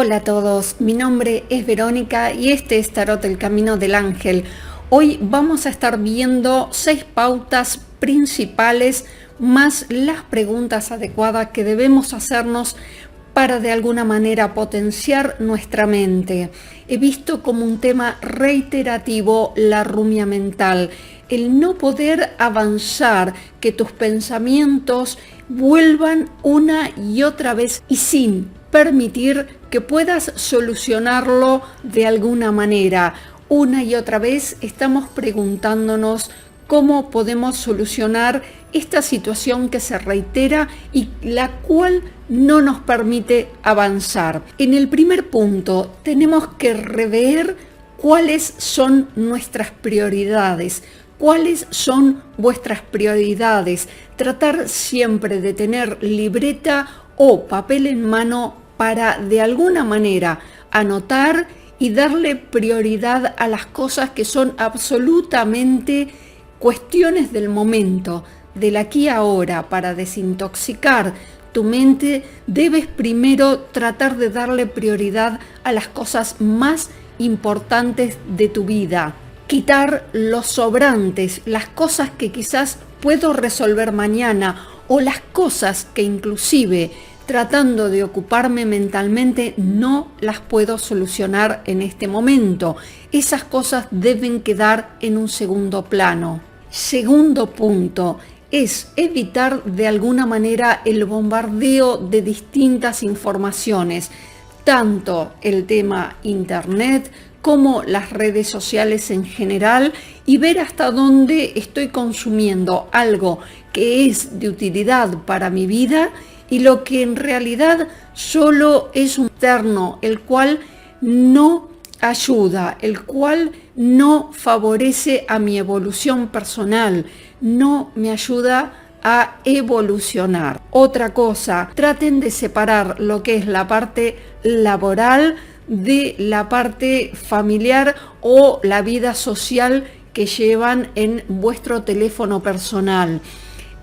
Hola a todos, mi nombre es Verónica y este es Tarot El Camino del Ángel. Hoy vamos a estar viendo 6 pautas principales más las preguntas adecuadas que debemos hacernos para de alguna manera potenciar nuestra mente. He visto como un tema reiterativo la rumia mental, el no poder avanzar, que tus pensamientos vuelvan una y otra vez y sin permitir que puedas solucionarlo de alguna manera. Una y otra vez estamos preguntándonos cómo podemos solucionar esta situación que se reitera y la cual no nos permite avanzar. En el primer punto tenemos que rever cuáles son nuestras prioridades. ¿Cuáles son vuestras prioridades? Tratar siempre de tener libreta o papel en mano para de alguna manera anotar y darle prioridad a las cosas que son absolutamente cuestiones del momento, del aquí y ahora. Para desintoxicar tu mente debes primero tratar de darle prioridad a las cosas más importantes de tu vida. Quitar los sobrantes, las cosas que quizás puedo resolver mañana o las cosas que inclusive tratando de ocuparme mentalmente no las puedo solucionar en este momento. Esas cosas deben quedar en un segundo plano. Segundo punto es evitar de alguna manera el bombardeo de distintas informaciones, tanto el tema internet como las redes sociales en general, y ver hasta dónde estoy consumiendo algo que es de utilidad para mi vida y lo que en realidad solo es un terno, el cual no ayuda, el cual no favorece a mi evolución personal, no me ayuda a evolucionar. Otra cosa, traten de separar lo que es la parte laboral de la parte familiar o la vida social que llevan en vuestro teléfono personal.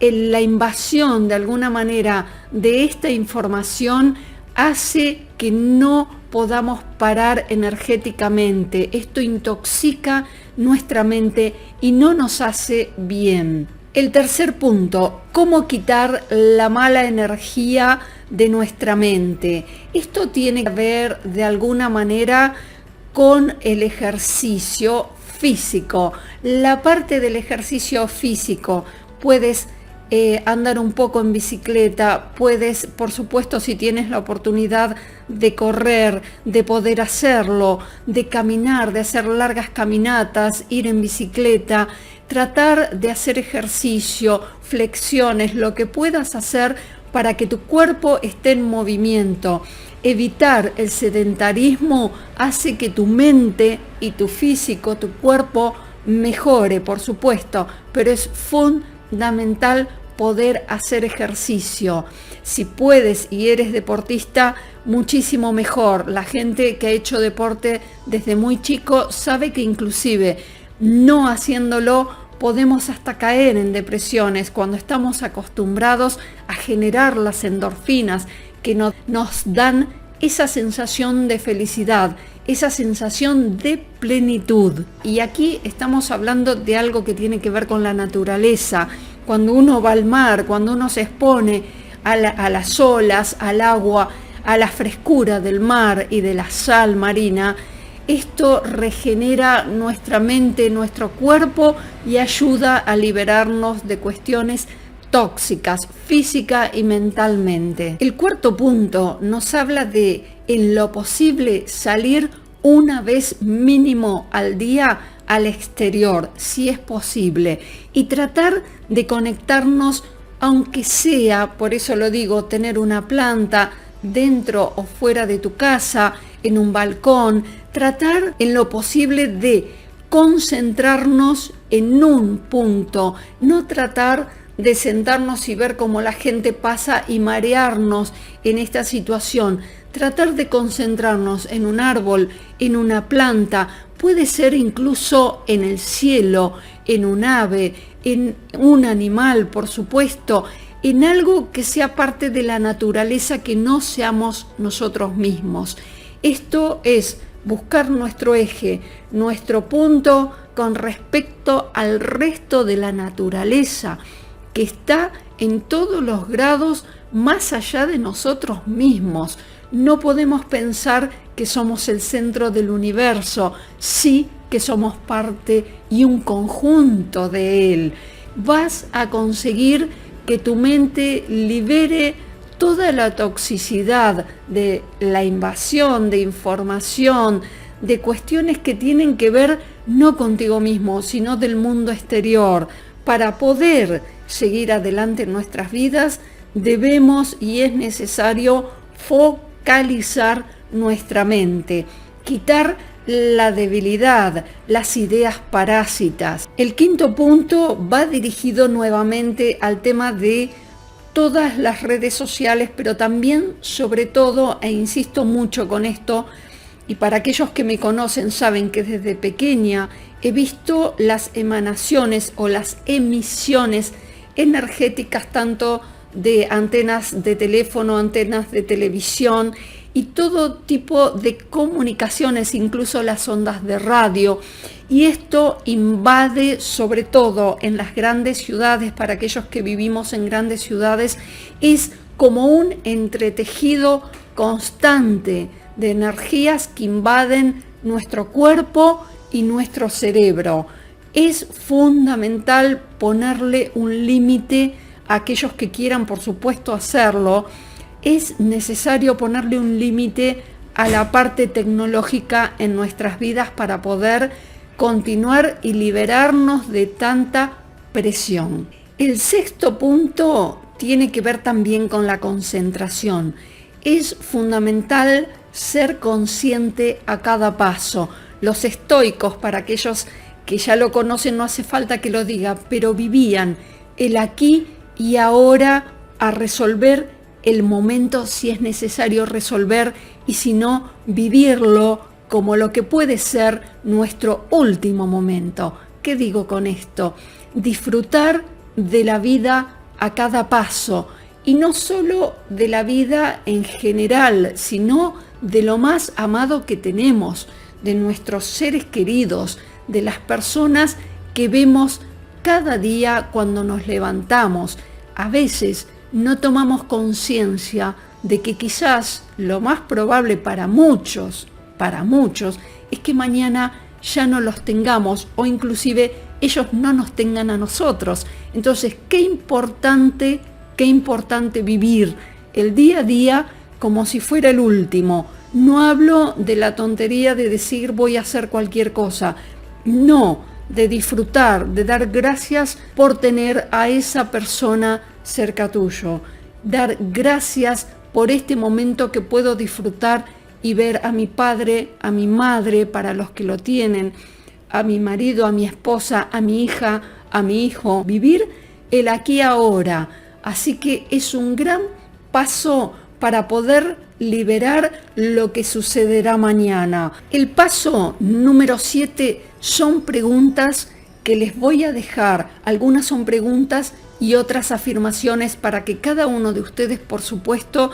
La invasión de alguna manera de esta información hace que no podamos parar energéticamente. Esto intoxica nuestra mente y no nos hace bien. El tercer punto, cómo quitar la mala energía de nuestra mente. Esto tiene que ver de alguna manera con el ejercicio físico. La parte del ejercicio físico, puedes andar un poco en bicicleta, puedes, por supuesto, si tienes la oportunidad de correr, de poder hacerlo, de caminar, de hacer largas caminatas, ir en bicicleta, tratar de hacer ejercicio, flexiones, lo que puedas hacer para que tu cuerpo esté en movimiento. Evitar el sedentarismo hace que tu mente y tu físico, tu cuerpo mejore, por supuesto, pero es fundamental poder hacer ejercicio. Si puedes y eres deportista, muchísimo mejor. La gente que ha hecho deporte desde muy chico sabe que inclusive no haciéndolo podemos hasta caer en depresiones cuando estamos acostumbrados a generar las endorfinas que nos dan esa sensación de felicidad, esa sensación de plenitud. Y aquí estamos hablando de algo que tiene que ver con la naturaleza. Cuando uno va al mar, cuando uno se expone a las olas, al agua, a la frescura del mar y de la sal marina, esto regenera nuestra mente, nuestro cuerpo y ayuda a liberarnos de cuestiones tóxicas, física y mentalmente. El cuarto punto nos habla de, en lo posible, salir una vez mínimo al día al exterior, si es posible, y tratar de conectarnos, aunque sea, por eso lo digo, tener una planta dentro o fuera de tu casa, en un balcón, tratar en lo posible de concentrarnos en un punto, no tratar de sentarnos y ver cómo la gente pasa y marearnos en esta situación. Tratar de concentrarnos en un árbol, en una planta, puede ser incluso en el cielo, en un ave, en un animal, por supuesto, en algo que sea parte de la naturaleza, que no seamos nosotros mismos. Esto es buscar nuestro eje, nuestro punto con respecto al resto de la naturaleza, que está en todos los grados más allá de nosotros mismos. No podemos pensar que somos el centro del universo, sí que somos parte y un conjunto de él. Vas a conseguir que tu mente libere toda la toxicidad de la invasión de información, de cuestiones que tienen que ver no contigo mismo, sino del mundo exterior. Para poder seguir adelante en nuestras vidas, debemos y es necesario focalizar nuestra mente, quitar la debilidad, las ideas parásitas. El quinto punto va dirigido nuevamente al tema de todas las redes sociales, pero también, sobre todo, e insisto mucho con esto, y para aquellos que me conocen saben que desde pequeña he visto las emanaciones o las emisiones energéticas tanto de antenas de teléfono, antenas de televisión y todo tipo de comunicaciones, incluso las ondas de radio. Y esto invade sobre todo en las grandes ciudades. Para aquellos que vivimos en grandes ciudades, es como un entretejido constante de energías que invaden nuestro cuerpo y nuestro cerebro. Es fundamental ponerle un límite a aquellos que quieran, por supuesto, hacerlo. Es necesario ponerle un límite a la parte tecnológica en nuestras vidas para poder continuar y liberarnos de tanta presión. El sexto punto tiene que ver también con la concentración. Es fundamental ser consciente a cada paso. Los estoicos, para aquellos que ya lo conocen, no hace falta que lo diga, pero vivían el aquí y ahora a resolver el momento si es necesario resolver y si no, vivirlo como lo que puede ser nuestro último momento. ¿Qué digo con esto? Disfrutar de la vida a cada paso y no solo de la vida en general, sino de lo más amado que tenemos, de nuestros seres queridos, de las personas que vemos cada día cuando nos levantamos. A veces no tomamos conciencia de que quizás lo más probable para muchos, es que mañana ya no los tengamos o inclusive ellos no nos tengan a nosotros. Entonces, qué importante vivir el día a día como si fuera el último. No hablo de la tontería de decir voy a hacer cualquier cosa, no, de disfrutar, de dar gracias por tener a esa persona cerca tuyo, dar gracias por este momento que puedo disfrutar y ver a mi padre, a mi madre, para los que lo tienen, a mi marido, a mi esposa, a mi hija, a mi hijo, vivir el aquí ahora. Así que es un gran paso para poder liberar lo que sucederá mañana. El paso número 7 son preguntas que les voy a dejar. Algunas son preguntas y otras afirmaciones para que cada uno de ustedes, por supuesto,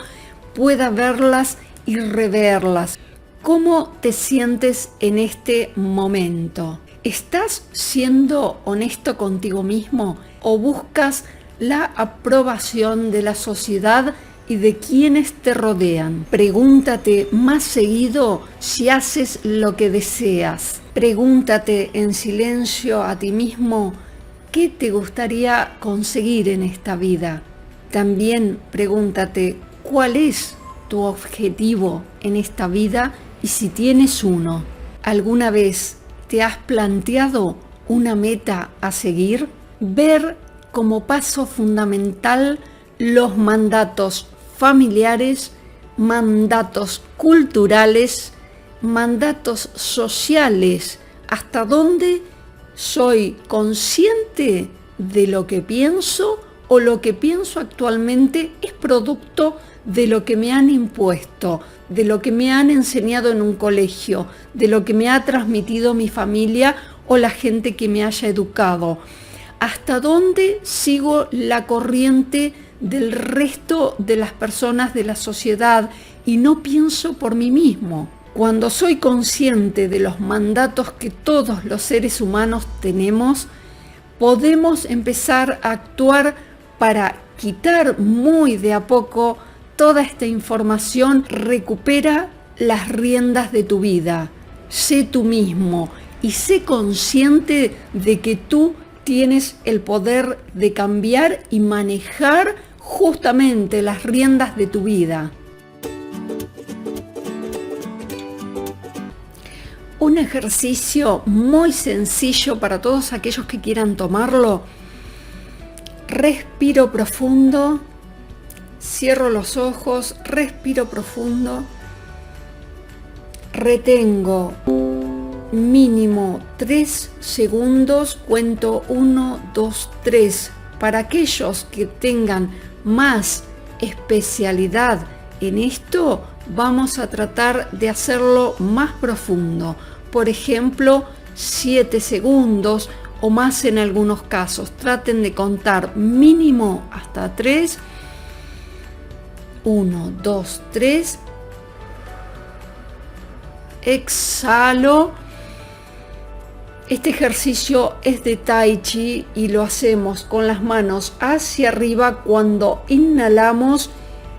pueda verlas y reverlas. ¿Cómo te sientes en este momento? ¿Estás siendo honesto contigo mismo o buscas la aprobación de la sociedad y de quienes te rodean? Pregúntate más seguido si haces lo que deseas. Pregúntate en silencio a ti mismo qué te gustaría conseguir en esta vida. También pregúntate cuál es tu objetivo en esta vida y si tienes uno. ¿Alguna vez te has planteado una meta a seguir? Ver como paso fundamental los mandatos familiares, mandatos culturales, mandatos sociales. ¿Hasta dónde soy consciente de lo que pienso o lo que pienso actualmente es producto de lo que me han impuesto, de lo que me han enseñado en un colegio, de lo que me ha transmitido mi familia o la gente que me haya educado? ¿Hasta dónde sigo la corriente del resto de las personas de la sociedad y no pienso por mí mismo? Cuando soy consciente de los mandatos que todos los seres humanos tenemos, podemos empezar a actuar para quitar muy de a poco toda esta información. Recupera las riendas de tu vida. Sé tú mismo y sé consciente de que tú tienes el poder de cambiar y manejar justamente las riendas de tu vida. Un ejercicio muy sencillo para todos aquellos que quieran tomarlo. Respiro profundo, cierro los ojos, respiro profundo, retengo mínimo 3 segundos, cuento 1, 2, 3. Para aquellos que tengan más especialidad en esto, vamos a tratar de hacerlo más profundo. Por ejemplo, 7 segundos o más en algunos casos. Traten de contar mínimo hasta 3. 1, 2, 3. Exhalo. Este ejercicio es de Tai Chi y lo hacemos con las manos hacia arriba cuando inhalamos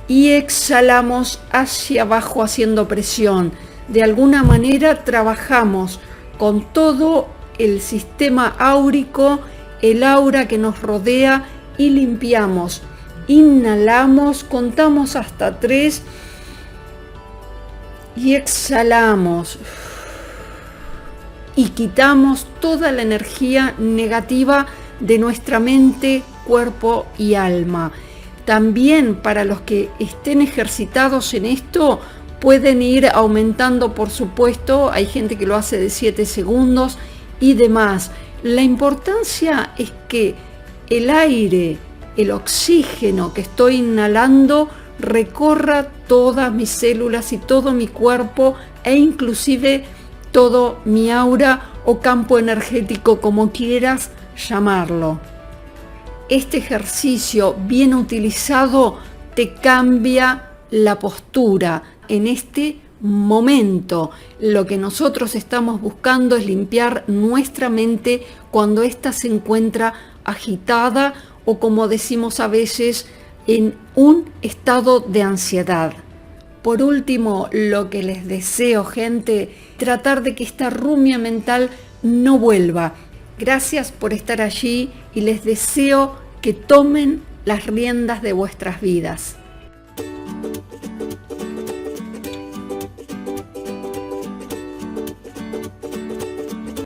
y exhalamos hacia abajo haciendo presión. De alguna manera trabajamos con todo el sistema áurico, el aura que nos rodea y limpiamos. Inhalamos, contamos hasta 3 y exhalamos. Y quitamos toda la energía negativa de nuestra mente, cuerpo y alma. También para los que estén ejercitados en esto, pueden ir aumentando, por supuesto. Hay gente que lo hace de 7 segundos y demás. La importancia es que el aire, el oxígeno que estoy inhalando, recorra todas mis células y todo mi cuerpo e inclusive todo mi aura o campo energético, como quieras llamarlo. Este ejercicio bien utilizado te cambia la postura. En este momento, lo que nosotros estamos buscando es limpiar nuestra mente cuando ésta se encuentra agitada o, como decimos a veces, en un estado de ansiedad. Por último, lo que les deseo, gente, tratar de que esta rumia mental no vuelva. Gracias por estar allí y les deseo que tomen las riendas de vuestras vidas.